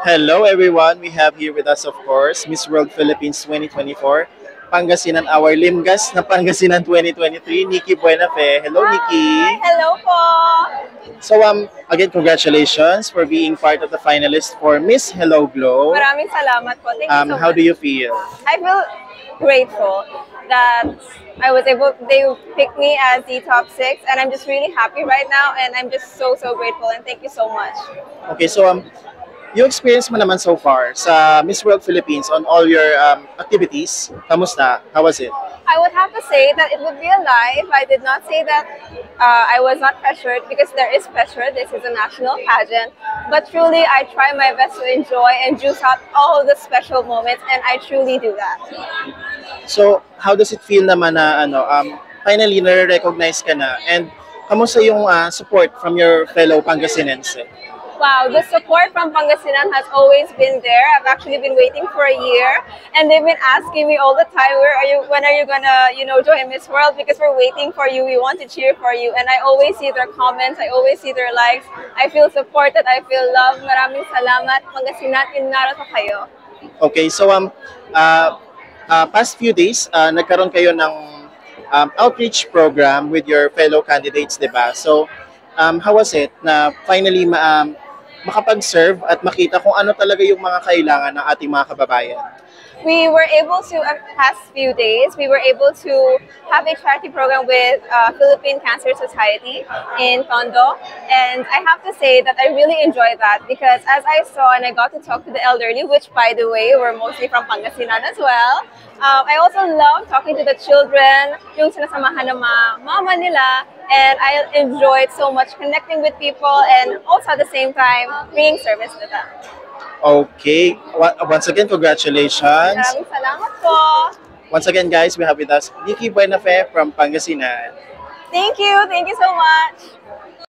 Hello everyone, we have here with us of course Miss World Philippines 2024, Pangasinan Our Limgas na Pangasinan 2023, Nikki Buenafe. Hello Hi! Nikki! Hello po! So again congratulations for being part of the finalist for Miss Hello Glow. Maraming salamat po. Thank you so How much. do you feel? I feel grateful that they picked me as the top 6, and I'm just really happy right now, and I'm just so grateful, and thank you so much. Okay, so yung experience mo naman so far sa Miss World Philippines on all your activities, kamusta? How was it? I would have to say that it would be a lie if I did not say that I was not pressured, because there is pressure. This is a national pageant. But truly, I try my best to enjoy and juice out all the special moments, and I truly do that. So, how does it feel naman na finally na-recognize ka na, and kamusta yung support from your fellow Pangasinense? Wow, the support from Pangasinan has always been there. I've actually been waiting for a year, and they've been asking me all the time, when are you gonna, join Miss World? Because we're waiting for you. We want to cheer for you. And I always see their comments. I always see their likes. I feel supported. I feel loved. Maraming salamat. Pangasinan, inarito kayo. Okay, so past few days, nagkaroon kayo ng outreach program with your fellow candidates, di ba? So, how was it na finally makapag-serve at makita kung ano talaga yung mga kailangan ng ating mga kababayan? We were able to, past few days, we were able to have a charity program with Philippine Cancer Society in Tondo. And I have to say that I really enjoyed that, because as I saw and I got to talk to the elderly, which by the way, were mostly from Pangasinan as well, I also love talking to the children, yung sinasamahan ng mga mama nila, and I enjoyed so much connecting with people and also at the same time bringing service to them. Okay. Once again, congratulations. Maraming salamat po. Once again, guys, we have with us Nikki Buenafe from Pangasinan. Thank you so much.